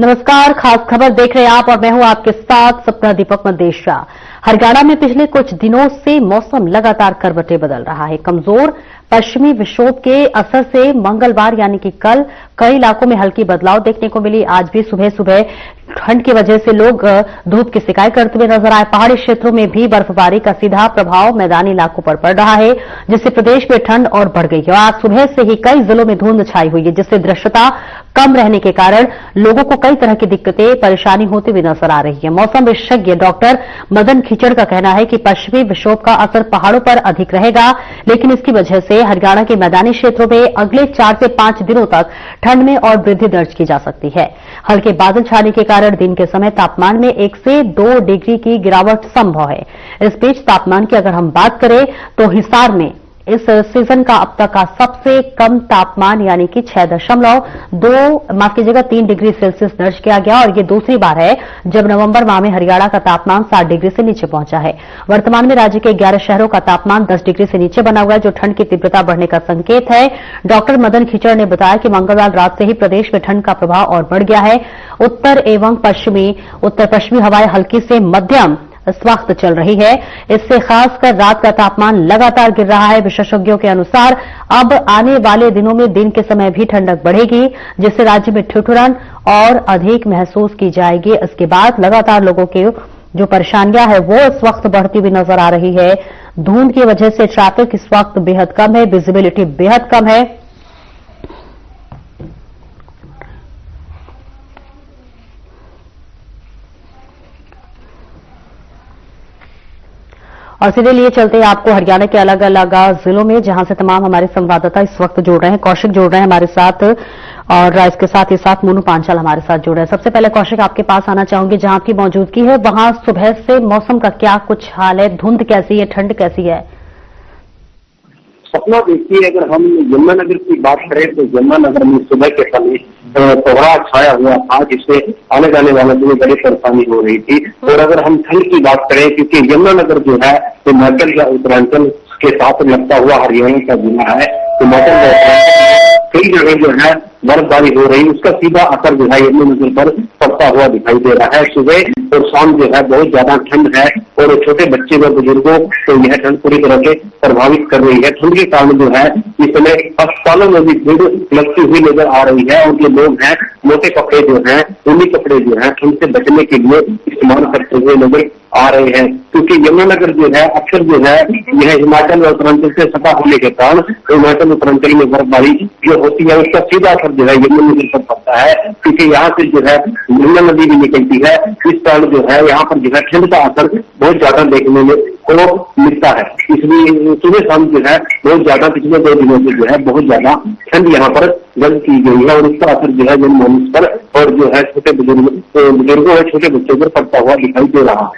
नमस्कार, खास खबर देख रहे हैं आप और मैं हूं आपके साथ सपना दीपक मदेशिया। हरियाणा में पिछले कुछ दिनों से मौसम लगातार करवटें बदल रहा है। कमजोर पश्चिमी विक्षोभ के असर से मंगलवार यानी कि कल कई इलाकों में हल्की बदलाव देखने को मिली। आज भी सुबह सुबह ठंड की वजह से लोग धूप की शिकायत करते हुए नजर आए। पहाड़ी क्षेत्रों में भी बर्फबारी का सीधा प्रभाव मैदानी इलाकों पर पड़ रहा है, जिससे प्रदेश में ठंड और बढ़ गई है। आज सुबह से ही कई जिलों में धुंध छाई हुई है, जिससे दृश्यता कम रहने के कारण लोगों को कई तरह की दिक्कतें परेशानी होती हुई नजर आ रही है। मौसम विशेषज्ञ डॉक्टर मदन खीचड़ का कहना है कि पश्चिमी विक्षोभ का असर पहाड़ों पर अधिक रहेगा, लेकिन इसकी वजह से हरियाणा के मैदानी क्षेत्रों में अगले 4 से 5 दिनों तक ठंड में और वृद्धि दर्ज की जा सकती है। हल्के बादल छाने के कारण दिन के समय तापमान में 1 से 2 डिग्री की गिरावट संभव है। इस बीच तापमान की अगर हम बात करें तो हिसार में इस सीजन का अब तक का सबसे कम तापमान यानी कि 3 डिग्री सेल्सियस दर्ज किया गया और ये दूसरी बार है जब नवंबर माह में हरियाणा का तापमान 7 डिग्री से नीचे पहुंचा है। वर्तमान में राज्य के 11 शहरों का तापमान 10 डिग्री से नीचे बना हुआ है, जो ठंड की तीव्रता बढ़ने का संकेत है। डॉक्टर मदन खीचड़ ने बताया कि मंगलवार रात से ही प्रदेश में ठंड का प्रभाव और बढ़ गया है। उत्तर पश्चिमी हवाएं हल्की से मध्यम स्वास्थ्य चल रही है। इससे खासकर रात का तापमान लगातार गिर रहा है। विशेषज्ञों के अनुसार अब आने वाले दिनों में दिन के समय भी ठंडक बढ़ेगी, जिससे राज्य में ठिठुरन और अधिक महसूस की जाएगी। इसके बाद लगातार लोगों की जो परेशानियां है वो इस वक्त बढ़ती हुई नजर आ रही है। धुंध की वजह से ट्रैफिक इस वक्त बेहद कम है, विजिबिलिटी बेहद कम है। और सीधे लिए चलते हैं आपको हरियाणा के अलग अलग जिलों में, जहां से तमाम हमारे संवाददाता इस वक्त जुड़ रहे हैं। कौशिक जुड़ रहे हैं हमारे साथ और इसके साथ ही साथ मोनू पांचाल हमारे साथ जुड़ रहे हैं। सबसे पहले कौशिक आपके पास आना चाहूंगी, जहां आपकी मौजूदगी है वहां सुबह से मौसम का क्या कुछ हाल है? धुंध कैसी है, ठंड कैसी है? सपना देखिए, अगर हम यमुनानगर की बात करें तो यमुनानगर में सुबह के समय कोहरा छाया हुआ था, जिससे आने जाने वालों के लिए बड़ी परेशानी हो रही थी। और अगर हम ठंड की बात करें, क्योंकि यमुनानगर जो है हिमाचल या उत्तरांचल के साथ लगता हुआ हरियाणा का जिला है, तो कई जगह जो है बर्फबारी हो रही है, उसका सीधा असर जो है यमुनानगर पर पड़ता हुआ दिखाई दे रहा है। सुबह और शाम जो है बहुत ज्यादा ठंड है और छोटे बच्चे व बुजुर्गों को यह ठंड पूरी तरह से प्रभावित कर रही है। ठंड के कारण जो है इस समय अस्पतालों में भी भीड़ लगती हुई नजर आ रही है और जो लोग हैं मोटे कपड़े जो हैं, ऊनी कपड़े जो हैं ठंड से बचने के लिए इस्तेमाल करते हुए नजर आ रहे हैं, क्योंकि यमुनानगर जो है अक्सर जो है यह हिमाचल और उत्तरांचल से सटा होने के कारण हिमाचल उत्तरांचल में बर्फबारी जो होती है उसका सीधा असर जो है यमुनानगर पर पड़ता है, क्योंकि यहाँ से जो है यमुना नदी भी निकलती है। इस कारण जो है यहाँ पर जो है ठंड का असर बहुत ज्यादा देखने में को मिलता है। इसलिए सुबह शाम जो है बहुत ज्यादा पिछले 2 दिनों से जो है बहुत ज्यादा ठंड यहाँ पर दर्ज की गई है और इसका असर जो है जनमानस पर और जो है छोटे बुजुर्गों और छोटे बच्चों पर पड़ता हुआ दिखाई दे रहा है।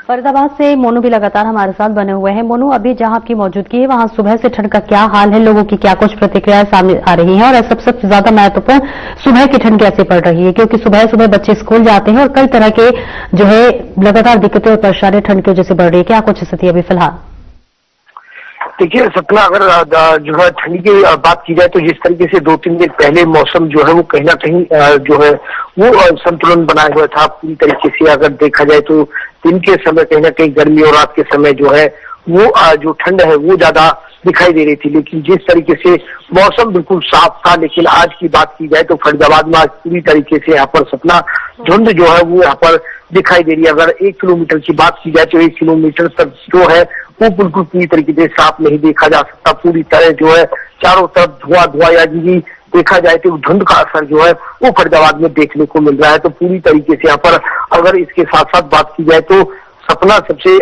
फरीदाबाद से मोनू भी लगातार हमारे साथ बने हुए हैं। मोनू, अभी जहां आपकी मौजूदगी है वहां सुबह से ठंड का क्या हाल है? लोगों की क्या कुछ प्रतिक्रियाएं सामने आ रही हैं? और सबसे ज्यादा महत्वपूर्ण, सुबह की ठंड कैसे पड़ रही है? क्योंकि सुबह सुबह बच्चे स्कूल जाते हैं और कई तरह के जो है लगातार दिक्कतें और परेशानी ठंड की वजह से बढ़ रही है। क्या कुछ स्थिति अभी फिलहाल? देखिए सपना, अगर जो है ठंड की बात की जाए तो जिस तरीके से 2-3 दिन पहले मौसम जो है वो कहीं ना कहीं जो है वो संतुलन बनाए हुआ था पूरी तरीके से। अगर देखा जाए तो दिन के समय कहीं ना कहीं गर्मी और रात के समय जो है वो जो ठंड है वो ज्यादा दिखाई दे रही थी, लेकिन जिस तरीके से मौसम बिल्कुल साफ था। लेकिन आज की बात की जाए तो फरीदाबाद में आज पूरी तरीके से यहाँ पर सपना धुंध जो है वो यहाँ पर दिखाई दे रही है। अगर 1 किलोमीटर की बात की जाए तो 1 किलोमीटर तक जो है वो बिल्कुल पूरी तरीके से साफ नहीं देखा जा सकता। पूरी तरह जो है चारों तरफ धुआं या जी देखा जाए तो धुंध का असर जो है वो फरीदाबाद में देखने को मिल रहा है। तो पूरी तरीके से यहाँ पर अगर इसके साथ साथ बात की जाए तो सपना सबसे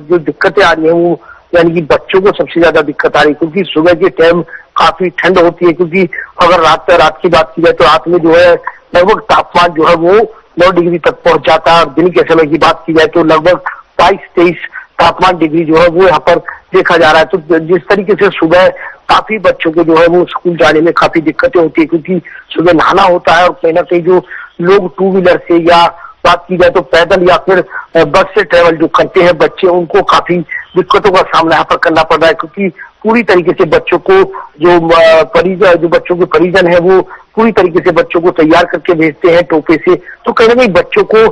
जो दिक्कतें आ रही है वो यानी कि बच्चों को सबसे ज्यादा दिक्कत आ रही है, क्योंकि सुबह के टाइम काफी ठंड होती है। क्योंकि अगर रात की बात की जाए तो रात में जो है लगभग तापमान जो है वो 9 डिग्री तक पहुंच जाता है और दिन के समय की बात की जाए तो लगभग 22-23 तापमान डिग्री जो है वो यहाँ पर देखा जा रहा है। तो जिस तरीके से सुबह काफी बच्चों को जो है वो स्कूल जाने में काफी दिक्कतें होती है, क्योंकि सुबह नहाना होता है और कहीं ना कहीं जो लोग 2 व्हीलर से या बात की जाए तो पैदल या फिर बस से ट्रेवल जो करते हैं बच्चे, उनको काफी दिक्कतों का सामना यहाँ पर करना पड़ रहा है, क्योंकि पूरी तरीके से बच्चों को जो बच्चों के परिजन है वो पूरी तरीके से बच्चों को तैयार करके भेजते हैं टोपे से, तो कहीं ना कहीं बच्चों को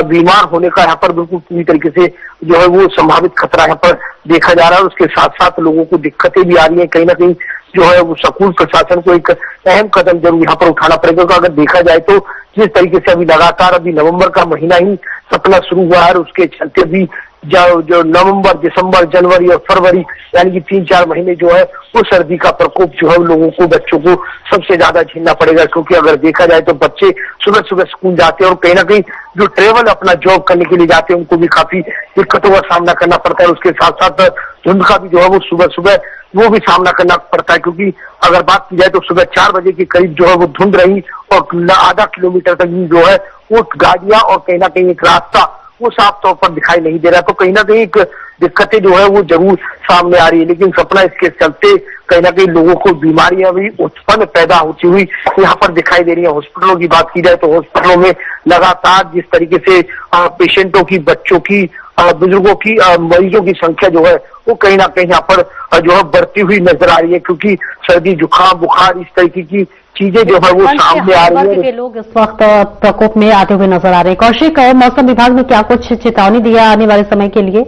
बीमार होने का यहाँ पर बिल्कुल पूरी तरीके से जो है वो संभावित खतरा यहाँ पर देखा जा रहा है। उसके साथ साथ लोगों को दिक्कतें भी आ रही है, कहीं ना कहीं जो है वो स्कूल प्रशासन को एक अहम कदम जरूर यहाँ पर उठाना पड़ेगा। तो अगर देखा जाए तो जिस तरीके से अभी लगातार अभी नवंबर का महीना ही सपना शुरू हुआ है और उसके चलते भी जो नवंबर, दिसंबर, जनवरी और फरवरी यानी कि 3-4 महीने जो है वो सर्दी का प्रकोप जो है लोगों को, बच्चों को सबसे ज्यादा झेलना पड़ेगा। क्योंकि अगर देखा जाए तो बच्चे सुबह सुबह स्कूल जाते हैं और कहीं ना कहीं जो ट्रेवल अपना जॉब करने के लिए जाते हैं उनको भी काफी दिक्कतों का सामना करना पड़ता है। उसके साथ साथ धुंध का भी जो है वो सुबह सुबह वो भी सामना करना पड़ता है, क्योंकि अगर बात की जाए तो सुबह 4 बजे के करीब जो है वो धुंध रही और आधा किलोमीटर तक जो है वो गाड़ियां और कहीं ना कहीं एक रास्ता वो साफ तौर पर दिखाई नहीं दे रहा। तो कहीं ना कहीं एक दिक्कतें जो है वो जरूर सामने आ रही है। लेकिन सपना इसके चलते कहीं ना कहीं लोगों को बीमारियां भी उत्पन्न पैदा होती हुई यहाँ पर दिखाई दे रही है। हॉस्पिटलों की बात की जाए तो हॉस्पिटलों में लगातार जिस तरीके से पेशेंटों की, बच्चों की, बुजुर्गों की, मरीजों की संख्या जो है वो कहीं ना कहीं यहाँ पर जो है बढ़ती हुई नजर आ रही है, क्योंकि सर्दी, जुकाम, बुखार इस तरीके की चीजें जो है वो सामने आ रही है। के लोग इस वक्त प्रकोप में आते हुए नजर आ रहे हैं। कौशिक, मौसम विभाग ने क्या कुछ चेतावनी दिया आने वाले समय के लिए?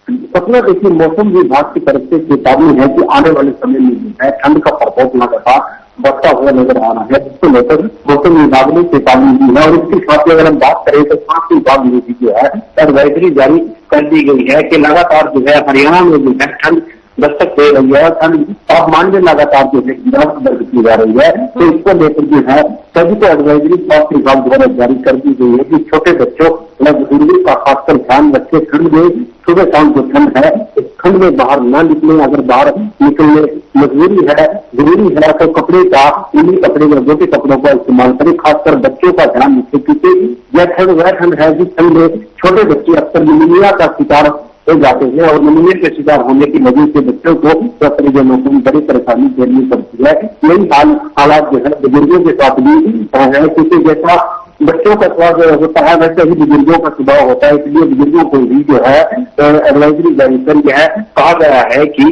सपना देखिए, मौसम विभाग की तरफ से चेतावनी है कि आने वाले समय में जो है ठंड का प्रकोप लगातार बढ़ता हुआ नजर आ रहा है, जिसको लेकर मौसम विभाग ने चेतावनी दी है। और इसके साथ अगर हम बात करें तो स्वास्थ्य विभाग में भी जो है एडवाइजरी जारी कर दी गई है कि लगातार जो है हरियाणा में जो है ठंड दस्तक दे रही है, ठंड तापमान में लगातार जो है गिरावट दर्ज की जा रही है। तो इसको लेकर जो है सभी को एडवाइजरी स्वास्थ्य विभाग द्वारा जारी कर दी गई है कि छोटे बच्चों व बुजुर्गों का खासकर ध्यान रखें। ठंड में सुबह शाम जो ठंड है इस ठंड में बाहर ना निकले। अगर बाहर निकलने मजबूरी है, जरूरी है तो कपड़े का, ऊनी कपड़े या मोटे कपड़ों का इस्तेमाल करें। खासकर बच्चों का ध्यान रखें, क्योंकि यह ठंड वह ठंड है जिस ठंड में छोटे बच्चे अक्सर निमोनिया का शिकार हो जाते हैं और निमोनिया के शिकार होने की वजह से बच्चों को परिजनों को बड़ी परेशानी झेलनी पड़ती है। यही हालात जो है बुजुर्गों के साथ भी है, क्योंकि जैसा बच्चों का स्वभाव होता है वैसे ही बुजुर्गों का स्वभाव होता है। इसलिए बुजुर्गों को भी जो है एडवाइजरी जारी कर है, कहा गया है कि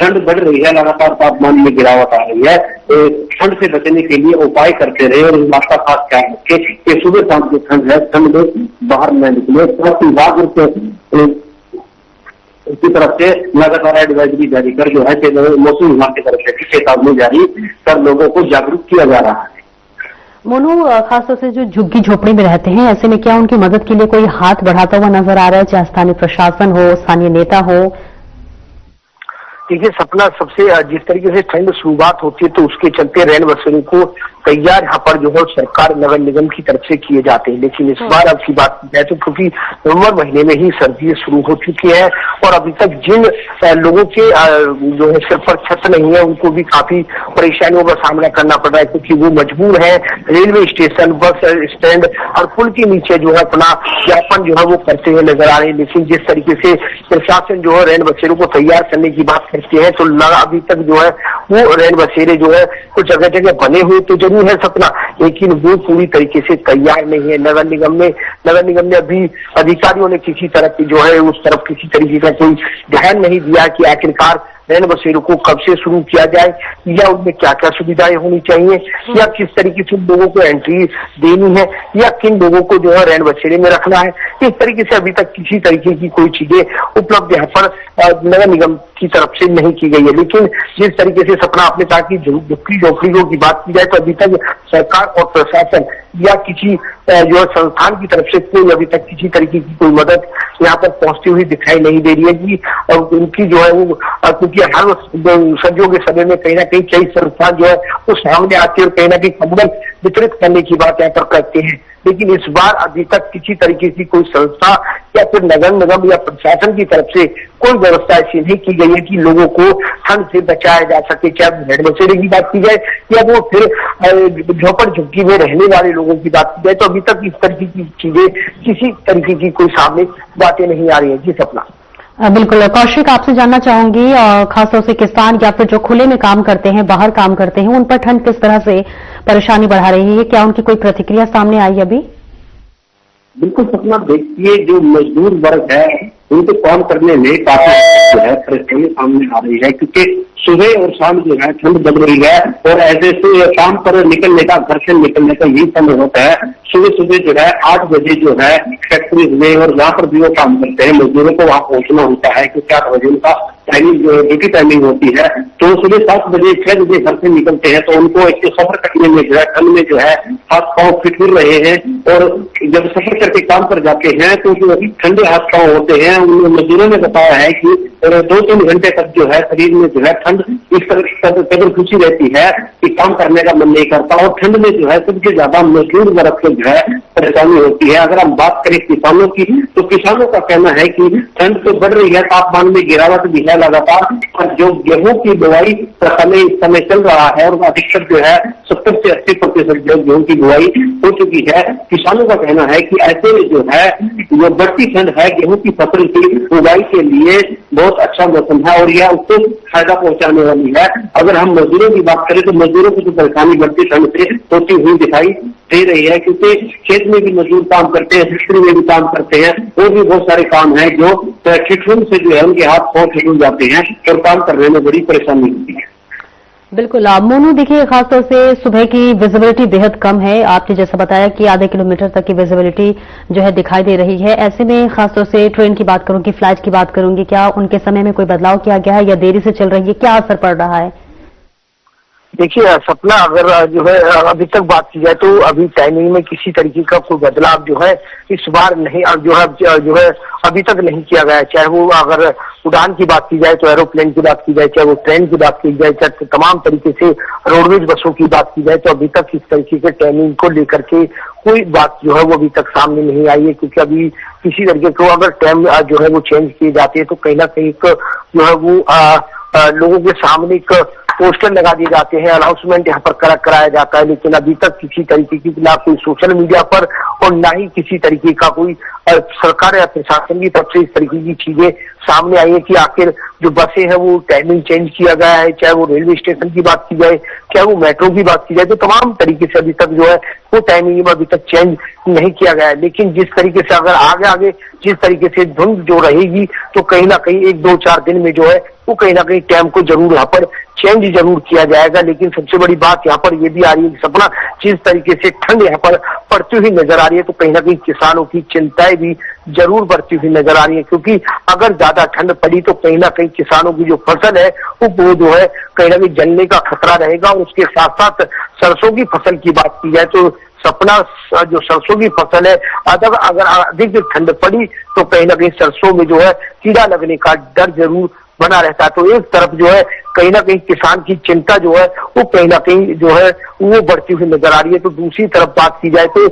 ठंड बढ़ रही है, लगातार तापमान में गिरावट आ रही है, ठंड से बचने के लिए उपाय करते रहे और इस बात का खास ख्याल रखें कि सुबह शाम की ठंड है, ठंड में बाहर न निकले। स्वास्थ्य विभाग की तरफ से लगातार एडवाइजरी जारी कर जो है मौसम विभाग की तरफ से चेतावनी जारी कर लोगों को जागरूक किया जा रहा है। मोनू, खासतौर से जो झुग्गी झोपड़ी में रहते हैं, ऐसे में क्या उनकी मदद के लिए कोई हाथ बढ़ाता हुआ नजर आ रहा है, चाहे स्थानीय प्रशासन हो, स्थानीय नेता हो? देखिए सपना, सबसे जिस तरीके से ठंड शुरुआत होती है तो उसके चलते रैन बसेरों को तैयार यहाँ पर जो है सरकार, नगर निगम की तरफ से किए जाते हैं। लेकिन इस बार अब की बात की जाए तो क्योंकि नवंबर महीने में ही सर्दी शुरू हो चुकी है और अभी तक जिन लोगों के जो है सिर पर छत नहीं है उनको भी काफी परेशानियों का सामना करना पड़ रहा है, क्योंकि वो मजबूर है रेलवे स्टेशन, बस स्टैंड और पुल के नीचे जो है अपना यापन जो है वो करते हुए नजर आ रहे हैं। लेकिन जिस तरीके से प्रशासन जो है रैन बसेरों को तैयार करने की बात करती है तो अभी तक जो है वो रैन बसेरे जो है कुछ जगह जगह बने हुए तो जरूर है सपना, लेकिन वो पूरी तरीके से तैयार नहीं है। नगर निगम ने अभी अधिकारियों ने किसी तरह की जो है उस तरफ किसी तरीके का कोई ध्यान नहीं दिया कि आखिरकार रैन बसेरों को कब से शुरू किया जाए या उनमें क्या क्या सुविधाएं होनी चाहिए या किस तरीके से लोगों को एंट्री देनी है या किन लोगों को जो है रैन बसेरे में रखना है। इस तरीके से अभी तक किसी तरीके की कोई चीजें उपलब्ध यहाँ पर नगर निगम की तरफ से नहीं की गई है। लेकिन जिस तरीके से सपना आपने कहा कि झुग्गी झोपड़ियों की बात की जाए तो अभी तक सरकार और प्रशासन या किसी जो है संस्थान की तरफ से कोई अभी तक किसी तरीके की कोई मदद यहाँ पर पहुंचती हुई दिखाई नहीं दे रही है कि उनकी जो है वो, क्योंकि हर सर्दियों के समय में कहीं ना कहीं कई संस्थान जो है वो सामने आते हैं और कहीं ना कहीं कंबल वितरित करने की बात यहाँ पर करते हैं। लेकिन इस बार अभी तक किसी तरीके की कोई संस्था या फिर नगर निगम या प्रशासन की तरफ से कोई व्यवस्था ऐसी नहीं की गई है कि लोगों को ठंड से बचाया जा सके। चाहे रैन बसेरे की बात की जाए या वो फिर झोपड़ झुग्गी में रहने वाले लोगों की बात की जाए तो अभी तक इस तरीके की चीजें किसी तरीके की कोई सामने बातें नहीं आ रही है। जी सपना। बिल्कुल कौशिक, आपसे जानना चाहूंगी खासतौर से किसान या फिर जो खुले में काम करते हैं, बाहर काम करते हैं, उन पर ठंड किस तरह से परेशानी बढ़ा रही है? क्या उनकी कोई प्रतिक्रिया सामने आई अभी? बिल्कुल सपना, देखिए जो मजदूर वर्ग है उनको काम करने में काफी जो है परेशानी सामने आ रही है, क्योंकि सुबह और शाम जो है ठंड बढ़ रही है और ऐसे काम पर निकलने का, घर से निकलने का यही समय होता है। सुबह सुबह जो है 8 बजे जो है फैक्ट्री में और जहाँ पर भी वो काम करते हैं मजदूरों को वहां पहुंचना होता है, क्योंकि 8 बजे उनका टाइमिंग ड्यूटी टाइमिंग होती है। तो सुबह 7 बजे 6 बजे घर से निकलते हैं तो उनको एक सफर करने में जो है ठंड में जो है हाथ पांव फिर रहे हैं, और जब सफर करके काम पर जाते हैं तो जो ठंडे हाथ पांव होते हैं, उन मजदूरों ने बताया है कि 2-3 घंटे तक जो है शरीर में जो है ठंड इस कदर खुशी रहती है कि काम करने का मन नहीं करता, और ठंड में जो है सबसे ज्यादा मजदूर वर्ग को जो है परेशानी होती है। अगर हम बात करें किसानों की, तो किसानों का कहना है कि ठंड तो बढ़ रही है, तापमान में गिरावट भी है लगातार, और जो गेहूं की बुआई का समय इस समय चल रहा है और अधिकतर जो है 70 से 80% जो गेहूं की बुआई हो चुकी है। किसानों का कहना है कि ऐसे में जो है जो बढ़ती ठंड है गेहूं की फसल की बुआई के लिए बहुत अच्छा मौसम है और यह उसको फायदा पहुंचाने वाली है। अगर हम मजदूरों की बात करें तो मजदूरों को तो परेशानी बढ़ती ठंड से होती हुई दिखाई दे रही है, क्योंकि खेत में भी मजदूर काम करते हैं, फैक्ट्री में भी काम करते हैं, और भी बहुत सारे काम हैं जो ठिठुरन से जो है उनके हाथ पांव ठिठुर जाते हैं और काम करने में बड़ी परेशानी होती है। बिल्कुल। मोनू, देखिए खासतौर से सुबह की विजिबिलिटी बेहद कम है। आपने जैसा बताया कि आधे किलोमीटर तक की विजिबिलिटी जो है दिखाई दे रही है। ऐसे में खासतौर से ट्रेन की बात करूंगी, फ्लाइट की बात करूंगी, क्या उनके समय में कोई बदलाव किया गया है या देरी से चल रही है, क्या असर पड़ रहा है? देखिए सपना, अगर जो है अभी तक बात की जाए तो अभी टाइमिंग में किसी तरीके का कोई बदलाव जो है इस बार नहीं जो है अभी तक नहीं किया गया है। चाहे वो अगर उड़ान की बात की जाए तो एरोप्लेन की बात की जाए, चाहे वो ट्रेन की बात की जाए, चाहे तमाम तरीके से रोडवेज बसों की बात की जाए, तो अभी तक इस तरीके के टाइमिंग को लेकर के कोई बात जो है वो अभी तक सामने नहीं आई है। क्योंकि अभी किसी तरीके को अगर टाइम जो है वो चेंज किए जाते हैं तो कहीं ना कहीं जो है वो लोगों के सामने एक पोस्टर लगा दिए जाते हैं, अनाउंसमेंट यहाँ पर कराया जाता है, लेकिन अभी तक किसी तरीके की ना कोई सोशल मीडिया पर और ना ही किसी तरीके का कोई सरकार या प्रशासन की तरफ से इस तरीके की चीजें सामने आई है कि आखिर जो बसें हैं वो टाइमिंग चेंज किया गया है। चाहे वो रेलवे स्टेशन की बात की जाए, चाहे वो मेट्रो की बात की जाए, तो तमाम तरीके से अभी तक जो है वो टाइमिंग में अभी तक चेंज नहीं किया गया है। लेकिन जिस तरीके से अगर आगे जिस तरीके से धुंध जो रहेगी तो कहीं ना कहीं 1-2-4 दिन में जो है वो कहीं ना कहीं टाइम को जरूर यहाँ पर चेंज जरूर किया जाएगा। लेकिन सबसे बड़ी बात यहाँ पर ये भी आ रही है कि सपना, जिस तरीके से ठंड यहाँ पर पड़ती हुई नजर आ रही है तो कहीं ना कहीं किसानों की चिंताएं भी जरूर बढ़ती हुई नजर आ रही है, क्योंकि अगर ज्यादा ठंड पड़ी तो कहीं ना कहीं किसानों की जो फसल है वो जो है कहीं ना कहीं जलने का खतरा रहेगा। और उसके साथ साथ सरसों की फसल की बात की जाए तो सपना, जो सरसों की फसल है अगर अधिक ठंड पड़ी तो कहीं ना कहीं सरसों में जो है कीड़ा लगने का डर जरूर बना रहता है। तो एक तरफ जो है कहीं ना कहीं किसान की चिंता जो है वो कहीं ना कहीं जो है वो बढ़ती हुई नजर आ रही है। तो दूसरी तरफ बात की जाए तो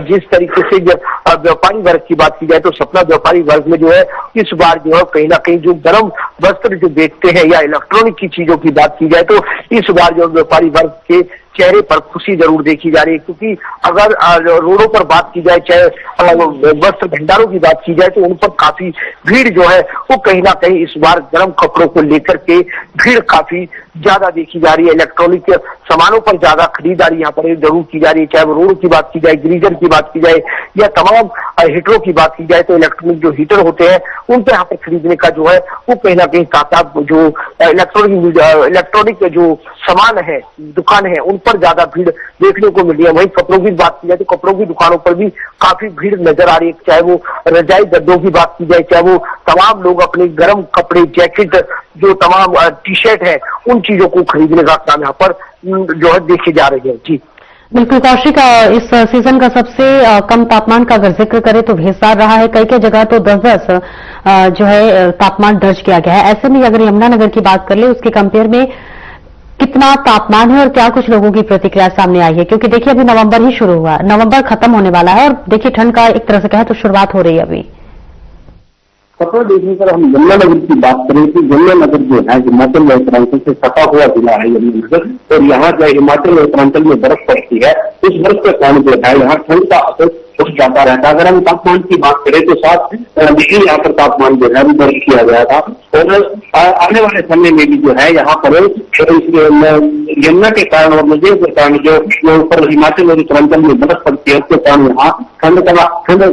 जिस तरीके से व्यापारी वर्ग की बात की जाए तो सपना व्यापारी वर्ग में जो है इस बार जो है कहीं ना कहीं जो गर्म वस्त्र जो बेचते हैं या इलेक्ट्रॉनिक की चीजों की बात की जाए तो इस बार जो व्यापारी वर्ग के चेहरे पर खुशी जरूर देखी जा रही है। क्योंकि अगर रोडों पर बात की जाए, चाहे वस्त्र भंडारों की बात की जाए, तो उन पर काफी भीड़ जो है वो कहीं ना कहीं इस बार गर्म कपड़ों को लेकर के भीड़ काफी ज्यादा देखी जा रही है। इलेक्ट्रॉनिक सामानों पर ज्यादा खरीदारी यहाँ पर जरूर की जा रही है। चाहे वो रोड की बात की जाए, गीजर की बात की जाए या तमाम हीटरों की बात की जाए, तो इलेक्ट्रॉनिक जो हीटर होते हैं उन पर यहाँ पर खरीदने का जो है वो कहीं ना कहीं तादाद जो इलेक्ट्रॉनिक जो सामान है, दुकान है, उन पर ज्यादा भीड़ देखने को मिली है। वहीं कपड़ों की बात की जाए तो कपड़ों की दुकानों पर भी काफी भीड़ नजर आ रही है। चाहे वो रजाई गद्दों की बात की जाए, चाहे वो तमाम लोग अपने गर्म कपड़े, जैकेट, जो तमाम टी शर्ट है, उन चीजों को खरीदने का काम यहाँ पर जो है देखे जा रहे हैं। जी बिल्कुल कौशिक, इस सीजन का सबसे कम तापमान का अगर जिक्र करें तो भेसार रहा है। कई जगह तो 10-10 जो है तापमान दर्ज किया गया है। ऐसे में अगर यमुनानगर की बात कर ले, उसके कंपेयर में कितना तापमान है और क्या कुछ लोगों की प्रतिक्रिया सामने आई है? क्योंकि देखिए अभी नवंबर ही शुरू हुआ, नवंबर खत्म होने वाला है और देखिए ठंड का एक तरह से कहें तो शुरुआत हो रही है अभी। कपड़ा देखने पर हम यमुनानगर की बात करें तो यमुनानगर जो है हिमाचल व उत्तरांचल से सटा हुआ जिला है यमुनानगर, और यहाँ जो हिमाचल व उत्तरांचल में बर्फ पड़ती है, उस बर्फ के कारण जो है यहाँ ठंड का असर कुछ ज्यादा रहता है। अगर हम तापमान की बात करें तो 7 डिग्री यहाँ पर तापमान जो है दर्ज किया गया था, और आने वाले समय में भी जो है यहाँ पर यमुना के कारण और नदियों के कारण जो ऊपर हिमाचल और उत्तरांचल में बर्फ पड़ती है उसके कारण यहाँ ठंड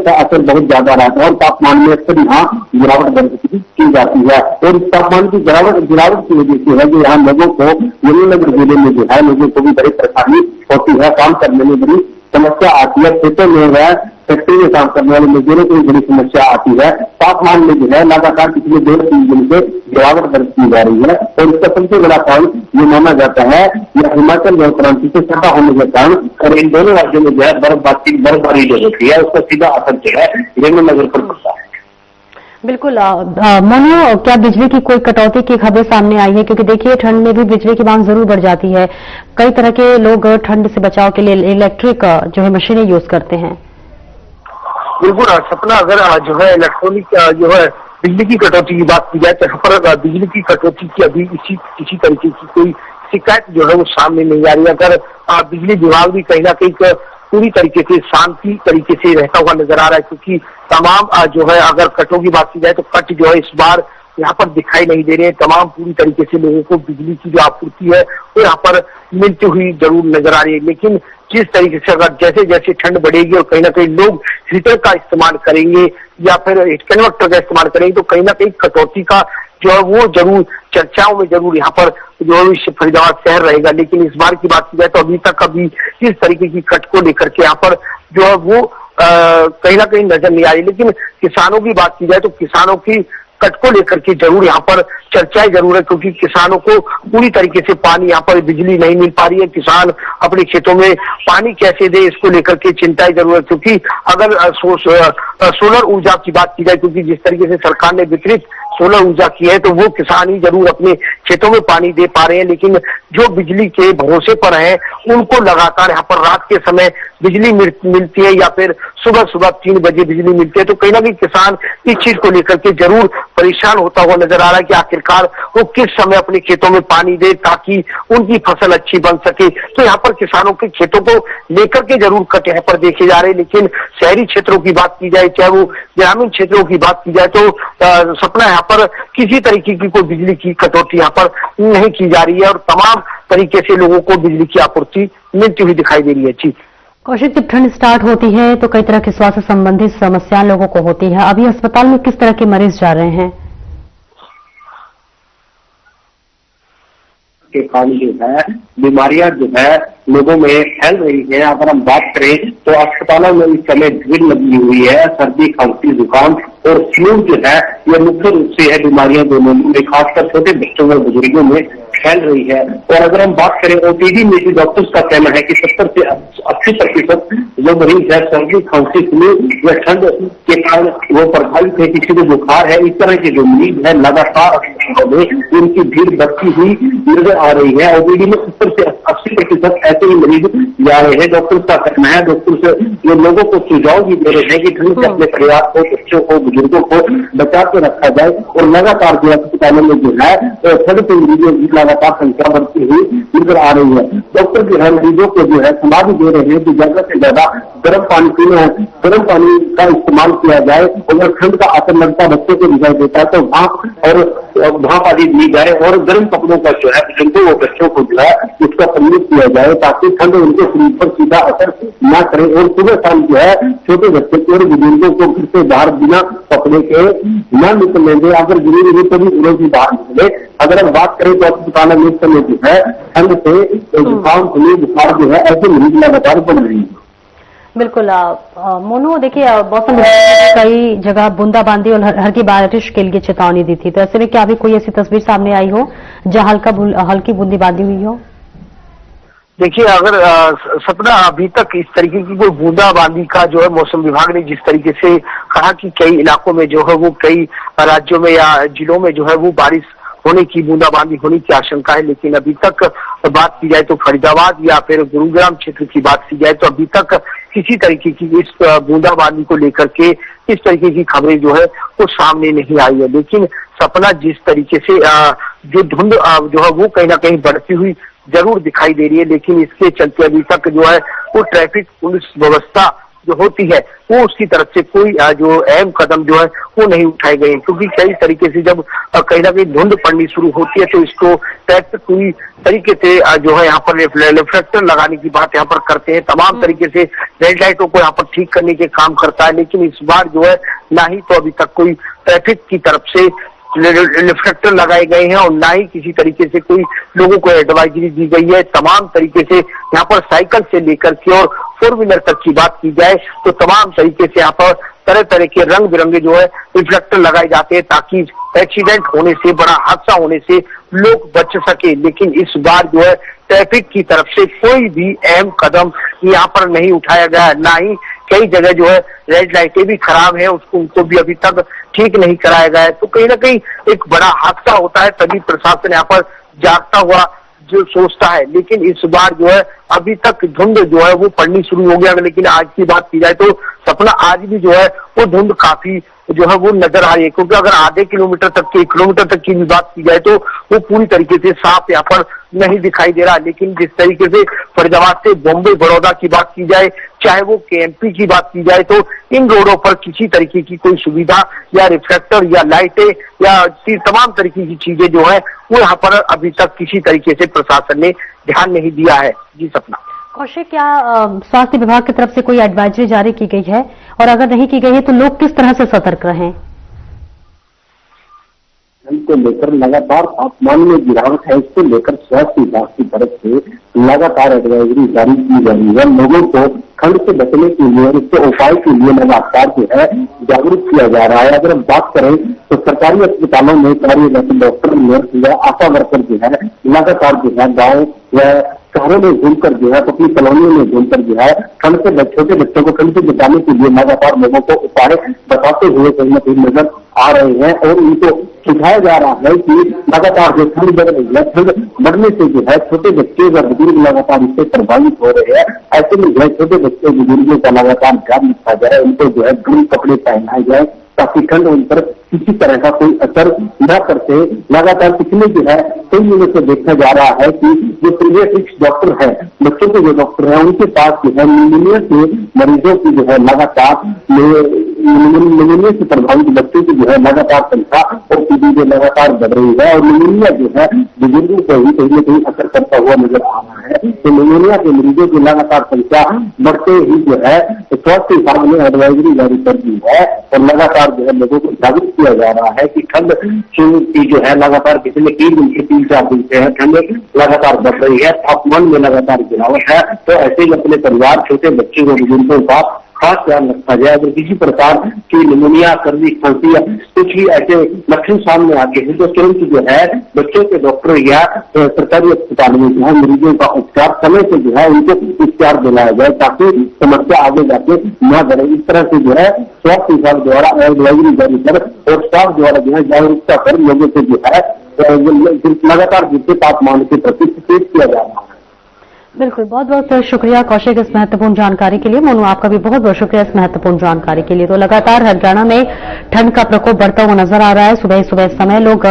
का असर बहुत ज्यादा रहता है और तापमान में अक्सर यहाँ गिरावट दर्ज की जाती है। और इस तापमान की गिरावट की वजह से है जो यहाँ लोगों को यमुनानगर जिले में जो है लोगों को भी बड़ी परेशानी होती है, काम करने में बड़ी समस्या आती है। खेतों में है फैक्ट्री में काम करने वाले मजदूरों को भी बड़ी समस्या आती है। तापमान में जो है लगातार पिछले 2-3 दिन से गिरावट दर्ज की जा रही है और इसका सबसे बड़ा कारण ये माना जाता है या हिमाचल और उत्तरांचल से सटा होने के कारण और इन दोनों राज्यों में जो है बर्फबारी जो होती है उसका सीधा असर जो है यमुनानगर पर पड़ता है। बिल्कुल। मोनू, क्या बिजली की कोई कटौती की खबर सामने आई है? क्योंकि देखिए ठंड में भी बिजली की मांग जरूर बढ़ जाती है। कई तरह के लोग ठंड से बचाव के लिए इलेक्ट्रिक जो है मशीनें यूज करते हैं। बिल्कुल सपना, अगर जो है इलेक्ट्रॉनिक जो है बिजली की कटौती की बात की जाए तो यहाँ पर बिजली की कटौती की अभी इसी तरीके की कोई शिकायत जो है वो सामने नहीं आ रही है। अगर बिजली विभाग भी कहीं ना कहीं पूरी तरीके से शांति तरीके से रहता हुआ नजर आ रहा है, क्योंकि तमाम जो है अगर कटों की बात की जाए तो कट जो है इस बार यहाँ पर दिखाई नहीं दे रहे हैं। तमाम पूरी तरीके से लोगों को बिजली की जो आपूर्ति है वो यहाँ पर मिलती हुई जरूर नजर आ रही है। लेकिन जिस तरीके से अगर जैसे जैसे ठंड बढ़ेगी और कहीं ना कहीं लोग हीटर का इस्तेमाल करेंगे या फिर हीट कन्वर्टर का इस्तेमाल करेंगे तो कहीं ना कहीं कटौती का जो है वो जरूर चर्चाओं में जरूर यहाँ पर जो है फरीदाबाद शहर रहेगा। लेकिन इस बार की बात की जाए तो अभी तक इस तरीके की कट को लेकर के यहाँ पर जो है वो कहीं ना कहीं नजर नहीं आ रही। लेकिन किसानों की बात की जाए तो किसानों की कट को लेकर के जरूर यहाँ पर चर्चाएं जरूर है, क्योंकि किसानों को पूरी तरीके से पानी यहाँ पर बिजली नहीं मिल पा रही है। किसान अपने खेतों में पानी कैसे दे इसको लेकर के चिंताएं जरूर है, क्योंकि अगर सोलर ऊर्जा की बात की जाए, क्योंकि जिस तरीके से सरकार ने वितरित सोलर ऊर्जा की है तो वो किसान ही जरूर अपने खेतों में पानी दे पा रहे हैं। लेकिन जो बिजली के भरोसे पर है उनको लगातार यहाँ पर रात के समय बिजली मिलती है या फिर सुबह 3 बजे बिजली मिलती है, तो कहीं ना कहीं किसान इस चीज को लेकर के जरूर परेशान होता हुआ नजर आ रहा है कि आखिरकार वो किस समय अपने खेतों में पानी दे ताकि उनकी फसल अच्छी बन सके। तो यहाँ पर किसानों के खेतों को लेकर के जरूर कट यहाँ पर देखे जा रहे हैं। लेकिन शहरी क्षेत्रों की बात की जाए चाहे वो ग्रामीण क्षेत्रों की बात की जाए तो सपना यहाँ पर किसी तरीके की कोई बिजली की कटौती यहाँ पर नहीं की जा रही है और तमाम तरीके से लोगों को बिजली की आपूर्ति मिलती हुई दिखाई दे रही है। जी कौशिक, जब ठंड स्टार्ट होती है तो कई तरह की स्वास्थ्य संबंधित समस्याएं लोगों को होती है। अभी अस्पताल में किस तरह के मरीज जा रहे हैं? के कारण जो है बीमारियां जो है लोगों में फैल रही है। अगर हम बात करें तो अस्पतालों में इस समय भीड़ लगी हुई है। सर्दी, खांसी, जुकाम और फ्लू जो है ये मुख्य रूप से है बीमारियां दोनों में, खासकर छोटे बच्चों और बुजुर्गों में फैल रही है। और अगर हम बात करें ओपीडी में भी डॉक्टर्स का कहना है कि 70 से 80% जो मरीज है सर्दी, खांसी, फ्लू या ठंड के कारण वो प्रभावित है, किसी को बुखार है, इस तरह के जो मरीज है लगातार उनकी भीड़ बढ़ती हुई नजर आ रही है। ओपीडी में 70 से 80% ऐसे ही मरीज जा रहे हैं। डॉक्टर का कहना है, डॉक्टर ये लोगों को सुझाव भी दे रहे हैं कि ठंड से अपने परिवार को, बच्चों को, बुजुर्गों को बचा के रखा जाए और लगातार जो अस्पतालों में जो है ठंड के मरीजों की लगातार संख्या बढ़ती हुई नजर आ रही है। डॉक्टर जो है मरीजों को जो है सलाह भी दे रहे हैं कि ज्यादा से ज्यादा गर्म पानी पीना, गर्म पानी का इस्तेमाल किया जाए। अगर ठंड का असर लगता बच्चों को दिखाई देता है तो भाप आदि दी जाए और गर्म कपड़ों का जो है बुजुर्गों और बच्चों को जो है उसका प्रयोग किया जाए ताकि ठंड उनके शरीर पर सीधा असर न करे। और सुबह शाम जो है छोटे बच्चे को और बुजुर्गों को घर से बाहर बिना कपड़े के न निकलने दें। अगर जरूरी हो तभी घरों से बाहर निकले। अगर हम बात करें तो अस्पताल में इस समय जो है ठंड से जुकाम, फ्लू, बुखार जो है ऐसे मरीज लगातार बढ़ रही है। बिल्कुल। मोनू, देखिए मौसम विभाग ने कई जगह बूंदाबांदी और हल्की बारिश के लिए चेतावनी दी थी, तो ऐसे में क्या अभी कोई ऐसी तस्वीर सामने आई हो जहां हल्की बूंदाबांदी हुई हो? देखिए, अगर सपना अभी तक इस तरीके की कोई बूंदाबांदी का जो है मौसम विभाग ने जिस तरीके से कहा कि कई इलाकों में जो है वो कई राज्यों में या जिलों में जो है वो बारिश होने की, बूंदाबांदी होने की आशंका है, लेकिन अभी तक बात की जाए तो फरीदाबाद या फिर गुरुग्राम क्षेत्र की बात की जाए तो अभी तक किसी तरीके की इस बूंदाबांदी को लेकर के इस तरीके की खबरें जो है वो सामने नहीं आई है। लेकिन सपना जिस तरीके से जो धुंध जो है वो कहीं ना कहीं बढ़ती हुई जरूर दिखाई दे रही है, लेकिन इसके चलते अभी तक जो है वो ट्रैफिक पुलिस व्यवस्था जो होती है वो उसकी तरफ से कोई जो अहम कदम जो है वो नहीं उठाए गए, क्योंकि कई तरीके से जब कहीं ना कहीं धुंध पड़नी शुरू होती है तो इसको ट्रैफिक पूरी तरीके से जो है यहाँ पर रिफ्लेक्टर लगाने की बात यहाँ पर करते हैं, तमाम तरीके से रेड लाइटों को यहाँ पर ठीक करने के काम करता है। लेकिन इस बार जो है ना ही तो अभी तक कोई ट्रैफिक की तरफ से रिफ्लेक्टर लगाए गए हैं और ना ही किसी तरीके से कोई लोगों को एडवाइजरी दी गई है। तमाम तरीके से यहाँ पर साइकिल से लेकर के और 4 व्हीलर तक की बात की जाए तो तमाम तरीके से यहाँ पर तरह तरह के रंग बिरंगे जो है रिफ्लेक्टर लगाए जाते हैं ताकि एक्सीडेंट होने से, बड़ा हादसा होने से लोग बच सके। लेकिन इस बार जो है ट्रैफिक की तरफ से कोई भी अहम कदम यहाँ पर नहीं उठाया गया, ना ही कई जगह जो है रेड लाइटें भी खराब है उनको भी अभी तक ठीक नहीं कराया गया है। तो कहीं ना कहीं एक बड़ा हादसा होता है तभी प्रशासन यहाँ पर जागता हुआ जो सोचता है। लेकिन इस बार जो है अभी तक धुंध जो है वो पड़नी शुरू हो गया। लेकिन आज की बात की जाए तो सपना आज भी जो है वो धुंध काफी जो है वो नजर आ रही है, क्योंकि अगर आधे किलोमीटर तक की 1 किलोमीटर तक की भी बात की जाए तो वो पूरी तरीके से साफ यहाँ पर नहीं दिखाई दे रहा। लेकिन जिस तरीके से फरीदाबाद से बॉम्बे बड़ौदा की बात की जाए, चाहे वो केएमपी की बात की जाए, तो इन रोडों पर किसी तरीके की कोई सुविधा या रिफ्लेक्टर या लाइटें या तमाम तरीके की चीजें जो है वो यहाँ पर अभी तक किसी तरीके से प्रशासन ने ध्यान नहीं दिया है। जी सपना। कौशिक, क्या स्वास्थ्य विभाग की तरफ से कोई एडवाइजरी जारी की गई है, और अगर नहीं की गई है तो लोग किस तरह से सतर्क रहें? को लेकर लगातार तापमान में गिरावट है, इसको लेकर स्वास्थ्य विभाग की तरफ से लगातार एडवाइजरी जारी की जा रही है। लोगों को ठंड से बचने के लिए और इसके उपाय के लिए लगातार जो है जागरूक किया जा रहा है। अगर हम बात करें तो सरकारी अस्पतालों में कार्यरत डॉक्टर, नर्स या आशा वर्कर जो है लगातार जो है गाँव या शहरों में घूमकर जो है अपनी कॉलोनियों में घूमकर जो है ठंड से छोटे बच्चों को ठंड से बचाने के लिए लगातार लोगों को उपाय बताते हुए कहीं न कहीं नजर आ रहे हैं। और उनको सुझाया जा रहा है कि लगातार जो ठंड बढ़ रही है, ठंड बढ़ने से जो है छोटे बच्चे व बुजुर्ग लगातार इससे प्रभावित हो रहे हैं। ऐसे में जो है छोटे बच्चे बुजुर्गों का लगातार ध्यान रखा जाए, उनको जो है गर्म कपड़े पहनाए जाए ताकि ठंड उन पर किसी तरह का कोई असर न करते। लगातार पिछले जो है कई दिनों से देखा जा रहा है कि जो पीडियाट्रिक्स डॉक्टर है, बच्चों के जो डॉक्टर हैं, उनके पास जो है निमोनिया के मरीजों की जो है लगातार निमोनिया से प्रभावित बच्चों की जो है लगातार संख्या और स्थिति जो लगातार बढ़ रही है। और निमोनिया जो है बुजुर्गों को ही कहीं न कहीं असर करता हुआ नजर आ रहा है। तो निमोनिया के मरीजों की लगातार संख्या बढ़ते ही जो है स्वास्थ्य विभाग ने एडवाइजरी जारी कर दी है और लगातार जो है लोगों को जागरूक किया जा रहा है कि ठंड की जो है लगातार पिछले 3-4 दिन से है ठंड लगातार बढ़ रही है, तापमान में लगातार गिरावट है। तो ऐसे ही अपने परिवार, छोटे बच्चे को, बुजुर्गों का खास ध्यान रखा जाए। अगर किसी प्रकार की निमोनिया, सर्दी, खांसी या कुछ ही ऐसे लक्षण सामने आते हैं तो तुरंत जो है बच्चों के डॉक्टर या सरकारी अस्पताल में जो है मरीजों का उपचार समय से जो है उनको उपचार दिलाया जाए ताकि समस्या आगे जाके न बढ़े। इस तरह से जो है स्वास्थ्य विभाग द्वारा एडवाइजरी जारी कर और स्टाफ द्वारा जो है जागरूकता कर लोगों को जो है लगातार गिरते तापमान के प्रति सचेत किया जा रहा है। बिल्कुल, बहुत बहुत शुक्रिया कौशिक इस महत्वपूर्ण जानकारी के लिए। मोनू, आपका भी बहुत बहुत शुक्रिया इस महत्वपूर्ण जानकारी के लिए। तो लगातार हरियाणा में ठंड का प्रकोप बढ़ता हुआ नजर आ रहा है। सुबह सुबह समय लोग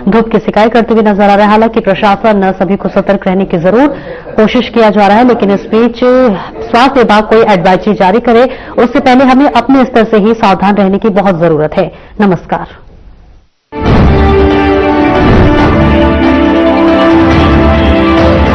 धूप की शिकायत करते हुए नजर आ रहे हैं। हालांकि प्रशासन सभी को सतर्क रहने की जरूर कोशिश किया जा रहा है, लेकिन इस बीच स्वास्थ्य विभाग कोई एडवाइजरी जारी करे उससे पहले हमें अपने स्तर से ही सावधान रहने की बहुत जरूरत है। नमस्कार।